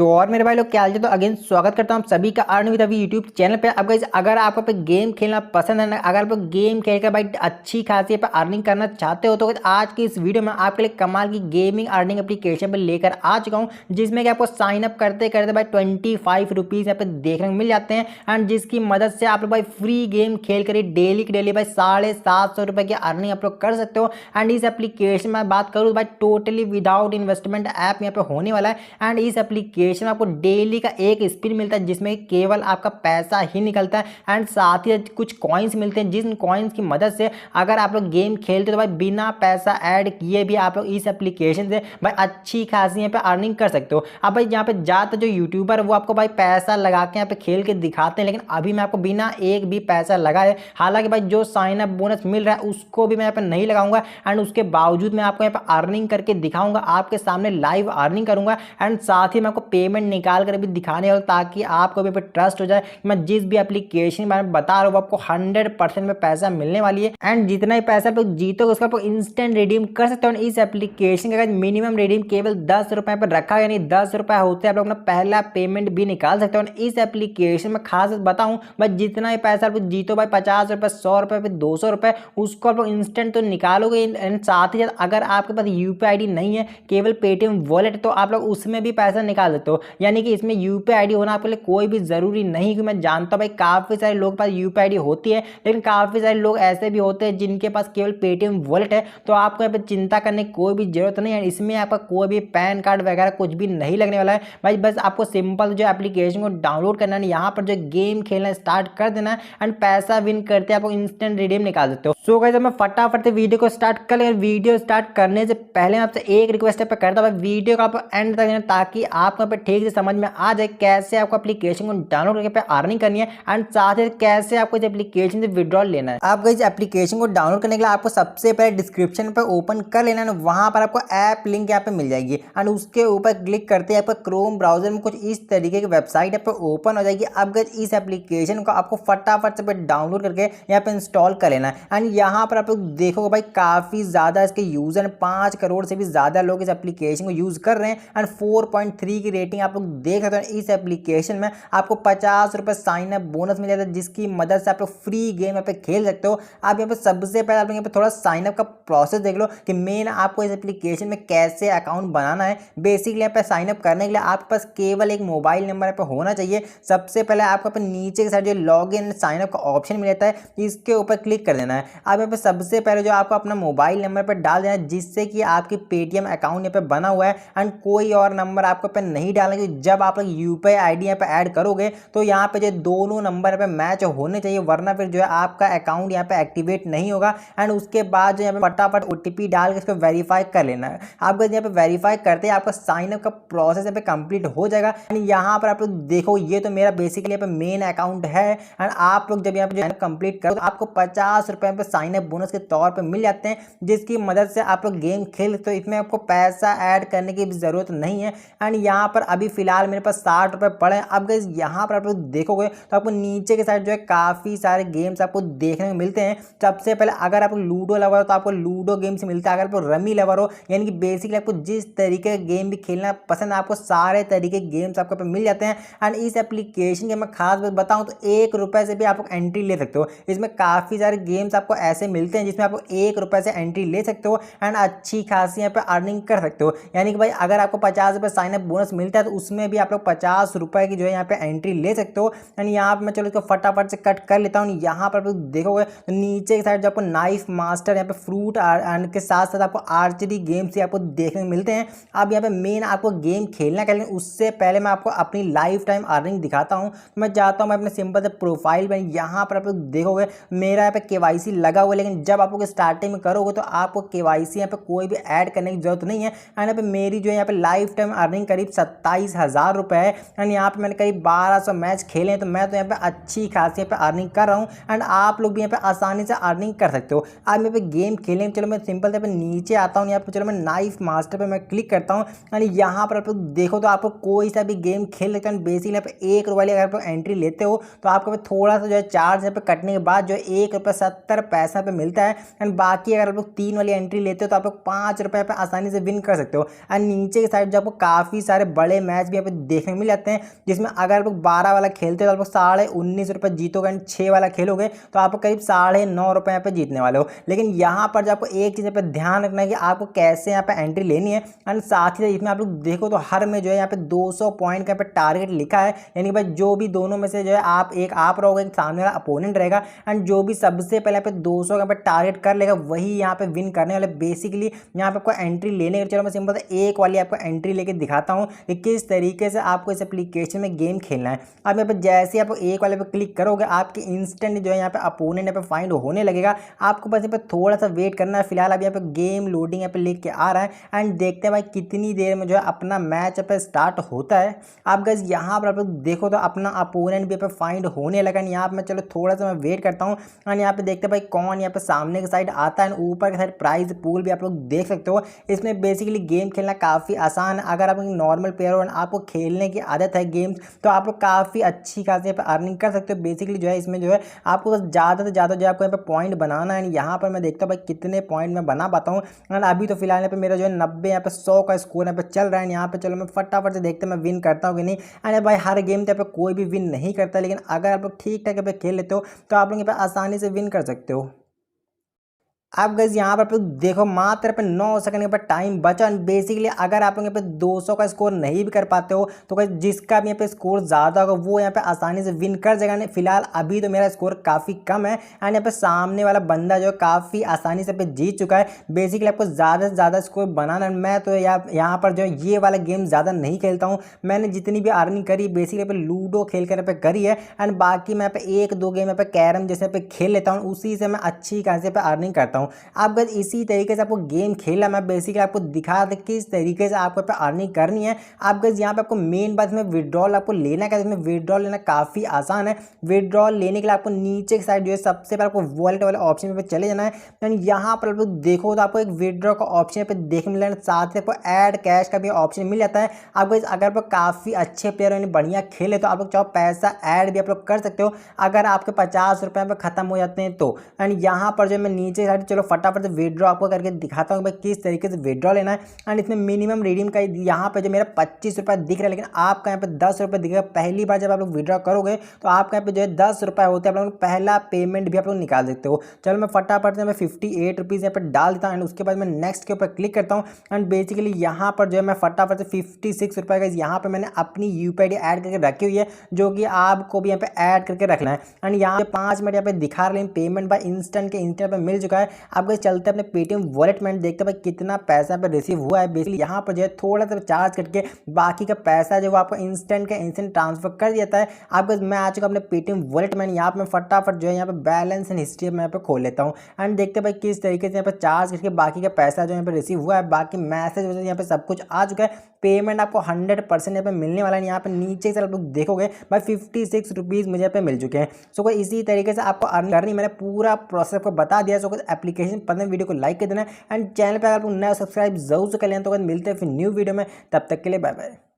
तो और मेरे भाई लोग क्या हाल है। तो अगेन स्वागत करता हूँ आप सभी का अर्न विद अभी यूट्यूब चैनल पे। अब गाइस अगर आपको पे गेम खेलना पसंद है ना, अगर आप गेम खेल कर भाई अच्छी खासी पे अर्निंग करना चाहते हो, तो आज की इस वीडियो में आपके लिए कमाल की गेमिंग अर्निंग एप्लीकेशन पे लेकर आ चुका हूँ, जिसमें कि आपको साइन अप करते करते भाई 25 रुपीज़ यहाँ पे देखने को मिल जाते हैं। एंड जिसकी मदद से आप लोग भाई फ्री गेम खेल कर डेली की डेली भाई 750 रुपये की अर्निंग आप लोग कर सकते हो। एंड इस एप्लीकेशन में बात करूँ भाई टोटली विदाउट इन्वेस्टमेंट ऐप यहाँ पे होने वाला है। एंड इस एप्लीकेशन में आपको डेली का एक स्पिन मिलता है, जिसमें केवल आपका पैसा ही निकलता है। एंड साथ ही कुछ कॉइन्स मिलते हैं, जिन कॉइन्स की मदद से अगर आप लोग गेम खेलते हो तो भाई बिना पैसा ऐड किए भी आप लोग इस एप्लीकेशन से भाई अच्छी खासी यहाँ पे अर्निंग कर सकते हो। अब भाई यहाँ पे ज़्यादातर जो यूट्यूबर है वो आपको भाई पैसा लगा के यहाँ पे खेल के दिखाते हैं, लेकिन अभी मैं आपको बिना एक भी पैसा लगाए, हालांकि भाई जो साइन अप बोनस मिल रहा है उसको भी मैं यहाँ पे नहीं लगाऊंगा। एंड उसके बावजूद मैं आपको यहाँ पे अर्निंग करके दिखाऊंगा, आपके सामने लाइव अर्निंग करूंगा। एंड साथ ही मैं आपको पेमेंट निकाल कर भी दिखाने वाला, ताकि आपको भी ट्रस्ट हो जाए कि मैं जिस भी एप्लीकेशन के बारे में बता रहा हूँ वो आपको 100% में पैसा मिलने वाली है। एंड जितना ही पैसा आप जीतोगे उसका आपको इंस्टेंट रिडीम कर सकते हो। इस एप्लीकेशन का मिनिमम रिडीम केवल 10 रुपए पर रखा है, यानी 10 रुपए होते हैं आप लोग अपना पहला पेमेंट भी निकाल सकते हो। इस एप्लीकेशन में खास बताऊं भाई, जितना ही पैसा आप जीतो भाई 50 रुपए, 100 रुपए, 200 रुपए, उसको आप लोग इंस्टेंट तो निकालोगे। एंड साथ ही अगर आपके पास यूपीआई आईडी नहीं है, केवल पेटीएम वॉलेट, तो आप लोग उसमें भी पैसा निकाल सकते हो। यानी कि इसमें यूपीआई आईडी होना आपके लिए कोई भी जरूरी नहीं, कि मैं जानता हूं भाई काफी सारे लोग पास यूपीआई आईडी होती है, लेकिन काफी सारे लोग ऐसे भी होते हैं जिनके पास केवल पेटीएम वॉलेट है। तो आपको यहाँ पे चिंता करने की कोई भी जरूरत नहीं है। इसमें आपका कोई भी पैन कार्ड वगैरह कुछ भी नहीं लगने वाला है भाई। बस आपको सिंपल जो एप्लीकेशन को डाउनलोड करना है, यहाँ पर जो गेम खेलना स्टार्ट कर देना है, एंड पैसा विन करते आपको इंस्टेंट रिडीम निकाल देते हो। सो गाइस मैं फटाफट से वीडियो को स्टार्ट कर लेंगे। वीडियो स्टार्ट करने से पहले मैं आपसे एक रिक्वेस्ट पे करता हूँ, वीडियो को आप एंड तक देना, ताकि आपको पे ठीक से समझ में आ जाए कैसे आपको एप्लीकेशन को डाउनलोड करके पे अर्निंग करनी है, एंड साथ ही कैसे आपको इस एप्लीकेशन से विड्रॉल लेना है। आप इस एप्लीकेशन को डाउनलोड करने के लिए आपको सबसे पहले डिस्क्रिप्शन पर ओपन कर लेना है, वहां पर आपको ऐप लिंक यहाँ पे मिल जाएगी। एंड उसके ऊपर क्लिक करते आपका क्रोम ब्राउजर में कुछ इस तरीके की वेबसाइट यहाँ पे ओपन हो जाएगी। अब इस एप्लीकेशन को आपको फटाफट से डाउनलोड करके यहाँ पे इंस्टॉल कर लेना है। एंड यहाँ पर आप लोग देखोगे भाई काफी ज्यादा इसके यूजर 5 करोड़ से भी ज्यादा लोग इस एप्लीकेशन को यूज कर रहे हैं। एंड 4.3 की रेटिंग आप लोग देख सकते हैं। इस एप्लीकेशन में आपको 50 रुपए साइन अप बोनस मिल जाता है, जिसकी मदद से आप लोग फ्री गेम यहाँ पे खेल सकते हो। आप यहाँ पे सबसे पहले आप यहाँ पे थोड़ा साइन अप का प्रोसेस देख लो कि मेन आपको इस एप्लीकेशन में कैसे अकाउंट बनाना है। बेसिकली यहाँ पे साइन अप करने के लिए आपके पास केवल एक मोबाइल नंबर यहाँ पे होना चाहिए। सबसे पहले आपको यहाँ पे नीचे के साइड जो लॉग इन साइन अप का ऑप्शन मिल जाता है, इसके ऊपर क्लिक कर देना है। अब यहाँ पे सबसे पहले जो आपको अपना मोबाइल नंबर पर डाल देना है, जिससे कि आपकी पेटीएम अकाउंट यहाँ पे बना हुआ है। एंड कोई और नंबर आपको पे नहीं डालना, क्योंकि जब आप लोग यूपीआई आईडी यहाँ पे ऐड करोगे तो यहाँ पे जो दोनों नंबर पे मैच होने चाहिए, वरना फिर जो है आपका अकाउंट यहाँ पे एक्टिवेट नहीं होगा। एंड उसके बाद जो यहाँ पे फटाफट ओटीपी डाल के इसको वेरीफाई कर लेना है। आप यहाँ पे वेरीफाई करते हैं आपका साइन अप का प्रोसेस यहाँ पे कंप्लीट हो जाएगा। एंड यहाँ पर आप लोग देखो, ये तो मेरा बेसिकली यहाँ पे मेन अकाउंट है। एंड आप लोग जब यहाँ पे जो कंप्लीट करो तो आपको 50 रुपए पे साइन अप बोनस के तौर पर मिल जाते हैं, जिसकी मदद से आप लोग गेम खेल सकते हो। इसमें आपको पैसा ऐड करने की भी जरूरत नहीं है। एंड यहाँ पर अभी फिलहाल मेरे पास 60 रुपए पड़े हैं। अब गाइस यहाँ पर आप लोग देखोगे तो आपको नीचे के साइड जो है काफी सारे गेम्स आपको देखने को मिलते हैं। सबसे पहले अगर आप लूडो लवर हो तो आपको लूडो गेम्स मिलता है। अगर आप रमी लवर हो, यानी कि बेसिकली आपको जिस तरीके का गेम भी खेलना पसंद है, आपको सारे तरीके के गेम्स आपको पे मिल जाते हैं। एंड इस एप्लीकेशन के मैं खास बात बताऊं तो 1 रुपए से भी आप लोग एंट्री ले सकते हो। इसमें काफी सारे गेम्स आपको ऐसे मिलते हैं जिसमें आपको 1 रुपए से एंट्री ले सकते हो, एंड अच्छी खासी यहाँ पे अर्निंग कर सकते हो। यानी कि भाई अगर आपको 50 रुपए साइन अप बोनस मिलता है तो उसमें भी आप लोग 50 रुपए की जो है यहाँ पे एंट्री ले सकते हो। एंड यहाँ पे मैं चलो इसको फटाफट से कट कर लेता हूँ। यहाँ पर आप लोग देखोगे तो नीचे की साइड जो आपको नाइफ मास्टर, यहाँ पे फ्रूट के साथ साथ आपको आर्चरी गेम्स आपको देखने को मिलते हैं। अब यहाँ पे मेन आपको गेम खेलना है, लेकिन उससे पहले मैं आपको अपनी लाइफ टाइम अर्निंग दिखाता हूँ। मैं चाहता हूँ मैं अपने सिंपल से प्रोफाइल में, यहाँ पर आप लोग देखोगे मेरा यहाँ पे केवाईसी लगा हुआ है, लेकिन जब आप लोग स्टार्टिंग में करोगे तो आपको केवाईसी यहाँ पे कोई भी ऐड करने की जरूरत नहीं है। एंड यहाँ पे मेरी जो है यहाँ पे लाइफ टाइम अर्निंग करीब 27,000 रुपए है। एंड यहाँ पे मैंने करीब 1200 मैच खेले हैं, तो मैं तो यहाँ पे अच्छी खासी यहाँ पे अर्निंग कर रहा हूँ। एंड आप लोग भी यहाँ पे आसानी से अर्निंग कर सकते हो। आज मैं पे गेम खेलेंगे, चलो मैं सिंपल यहाँ पे नीचे आता हूँ। यहाँ पे चलो मैं नाइफ मास्टर पे मैं क्लिक करता हूँ। एंड यहाँ पर आप लोग देखो तो आपको कोई सा भी गेम खेल सकते हैं। बेसिकली यहाँ पे 1 रुपये अगर आप एंट्री लेते हो तो आपको थोड़ा सा जो है चार्ज यहाँ पे कटने के बाद जो है 1.70 रुपये पे मिलता है। एंड बाकी अगर आप लोग 3 वाली एंट्री लेते हो तो आप लोग 5 रुपये पे आसानी से विन कर सकते हो। एंड नीचे की साइड जो आपको काफ़ी सारे बड़े बड़े मैच भी यहाँ पे देखने मिल जाते हैं, जिसमें अगर आप लोग 12 वाला खेलते हो तो आप लोग 19.5 रुपये जीतोगे एंड 6 वाला खेलोगे तो आपको करीब 9.5 रुपये यहाँ पे जीतने वाले हो। लेकिन यहाँ पर जो आपको एक चीज़ पे ध्यान रखना है कि आपको कैसे यहाँ पे एंट्री लेनी है। एंड साथ ही इसमें आप लोग देखो तो हर में जो है यहाँ पे 200 पॉइंट का यहाँ पे टारगेट लिखा है, यानी कि भाई जो भी दोनों में से जो है आप रहोगे, सामने वाला अपोनेंट रहेगा, एंड जो भी सबसे पहले यहाँ पे 200 का टारगेट कर लेगा वही यहाँ पे विन करने वाले। बेसिकली यहाँ पे आपको एंट्री लेने के, चलो मैं सिंपल से एक वाली आपको एंट्री लेके दिखाता हूँ कि किस तरीके से आपको इस एप्लीकेशन में गेम खेलना है। अब यहाँ पे जैसे आप एक वाले पे क्लिक करोगे आपके इंस्टेंट जो है यहाँ पे अपोनेंट यहाँ पे फाइंड होने लगेगा। आपको बस यहाँ पे थोड़ा सा वेट करना है। फिलहाल अब यहाँ पे गेम लोडिंग यहाँ पे लिख के आ रहा है एंड देखते हैं भाई कितनी देर में जो है अपना मैच यहाँ पे स्टार्ट होता है। आप गाइस यहाँ पर आप लोग देखो तो अपना अपोनेंट भी यहाँ पे फाइंड होने लगा। यहाँ पे मैं चलो थोड़ा सा मैं वेट करता हूँ एंड यहाँ पे देखते हैं भाई कौन यहाँ पे सामने की साइड आता है। ऊपर की साइड प्राइज पूल भी आप लोग देख सकते हो। इसमें बेसिकली गेम खेलना काफ़ी आसान है। अगर आप नॉर्मल प्लेयर हो, आपको खेलने की आदत है गेम्स, तो आप लोग काफ़ी अच्छी खासी यहाँ पे अर्निंग कर सकते हो। बेसिकली जो है इसमें जो है आपको बस ज़्यादा से ज़्यादा जो है आपको यहाँ पे पॉइंट बनाना है। यहाँ पर मैं देखता हूँ भाई कितने पॉइंट मैं बना पाता हूँ। एंड अभी तो फिलहाल यहाँ पे मेरा जो है 90 यहाँ पे 100 का स्कोर यहाँ पे चल रहा है। यहाँ पे चलो मैं फटाफट से देखते मैं विन करता हूँ कि नहीं। एंड भाई हर गेम तो यहाँ पे कोई भी विन नहीं करता, लेकिन अगर आप लोग ठीक ठाक यहाँ पे खेल लेते हो तो आप लोग यहाँ पे आसानी से विन कर सकते हो। अब गाइस यहाँ पर देखो मात्र पे 9 सेकंड पर टाइम बचा। बेसिकली अगर आप लोग यहाँ पे 200 का स्कोर नहीं भी कर पाते हो तो गाइस जिसका भी यहाँ पे स्कोर ज़्यादा होगा वो यहाँ पे आसानी से विन कर जाएगा। फिलहाल अभी तो मेरा स्कोर काफ़ी कम है एंड यहाँ पे सामने वाला बंदा जो है काफ़ी आसानी से पे जीत चुका है। बेसिकली आपको ज़्यादा से ज़्यादा स्कोर बनाना है। मैं तो यहाँ पर जो है ये वाला गेम ज़्यादा नहीं खेलता हूँ। मैंने जितनी भी अर्निंग करी बेसिकली पे लूडो खेल कर यहाँ पे करी है एंड बाकी मैं यहाँ पे 1-2 गेम यहाँ पे कैरम जैसे पे खेल लेता हूँ, उसी से मैं अच्छी खासी पे अर्निंग करता हूँ। आप बस इसी तरीके से आपको गेम खेलना, मैं बेसिकली आपको दिखा दे किस तरीके से आपको पे अर्निंग करनी है। आप बस यहाँ पे आपको मेन बात में विड्रॉल आपको लेना है। इसमें विड्रॉल लेना काफ़ी आसान है। विड्रॉल लेने के लिए आपको नीचे की साइड जो है सबसे पहले आपको वॉलेट वाले ऑप्शन पे चले जाना है। यानी यहाँ पर आप लोग देखो तो आपको एक विड्रॉ का ऑप्शन पे देखने मिल रहा है, साथ ही आपको ऐड कैश का भी ऑप्शन मिल जाता है। आपको अगर आप काफ़ी अच्छे प्लेयर यानी बढ़िया खेले तो आप लोग चाहो पैसा ऐड भी आप लोग कर सकते हो अगर आपके 50 रुपये पे ख़त्म हो जाते हैं तो। एंड यहाँ पर जो मैं नीचे साइड चलो फटाफट से विड्रॉ आपको करके दिखाता हूँ भाई किस तरीके से विड्रॉ लेना है। एंड इसमें मिनिमम रिडीम का यहाँ पे जो मेरा 25 रुपये दिख रहा है, लेकिन आपका यहाँ पे 10 रुपये दिखेगा। पहली बार जब आप लोग विड्रॉ करोगे तो आपका यहाँ पे जो है 10 रुपये होते हैं। आप लोग पहला पेमेंट भी आप लोग निकाल सकते हो। चलो मैं फटाफट से मैं 58 रुपीज़ यहाँ पे डाल देता हूँ एंड उसके बाद मैं नेक्स्ट के ऊपर क्लिक करता हूँ। एंड बेसिकली यहाँ पर जो है मैं फटाफट से 56 रुपये का यहाँ पर मैंने अपनी UPI ऐड करके रखी हुई है, जो कि आपको भी यहाँ पे ऐड करके रखना है। एंड यहाँ पे 5 मिनट यहाँ पे दिखा रहे हैं पेमेंट बाय इंस्टेंट के इंस्टेंट पे मिल चुका है। आपको चलते अपने पेटीएम वॉलेट में देखते हैं भाई कितना पैसा पे रिसीव हुआ है। बेसिकली यहाँ पर जो है थोड़ा सा चार्ज करके बाकी का पैसा जो आपको इंस्टेंट का इंस्टेंट ट्रांसफर कर दिया है। आपको मैं आ चुका अपने पेटीएम वॉलेट में। यहाँ पे फटाफट जो है यहाँ पे बैलेंस एंड हिस्ट्री मैं यहाँ पे खोल लेता हूँ एंड देखते हैं भाई किस तरीके से यहाँ पे चार्ज करके बाकी का पैसा जो यहाँ पे रिसीव हुआ है। बाकी मैसेज यहाँ पे सब कुछ आ चुका है। पेमेंट आपको 100% यहाँ पे मिलने वाला है। यहाँ पे नीचे से आप लोग देखोगे भाई 56 रुपीज़ मुझे यहाँ पे मिल चुके हैं। सो कोई इसी तरीके से आपको अर्निंग करनी, मैंने पूरा प्रोसेस को बता दिया। सो कोई एप्लीकेशन पसंद वीडियो को लाइक कर देना एंड चैनल पे अगर आप नया सब्सक्राइब जरूर से कर लें। तो मिलते हैं फिर न्यू वीडियो में, तब तक के लिए बाय बाय।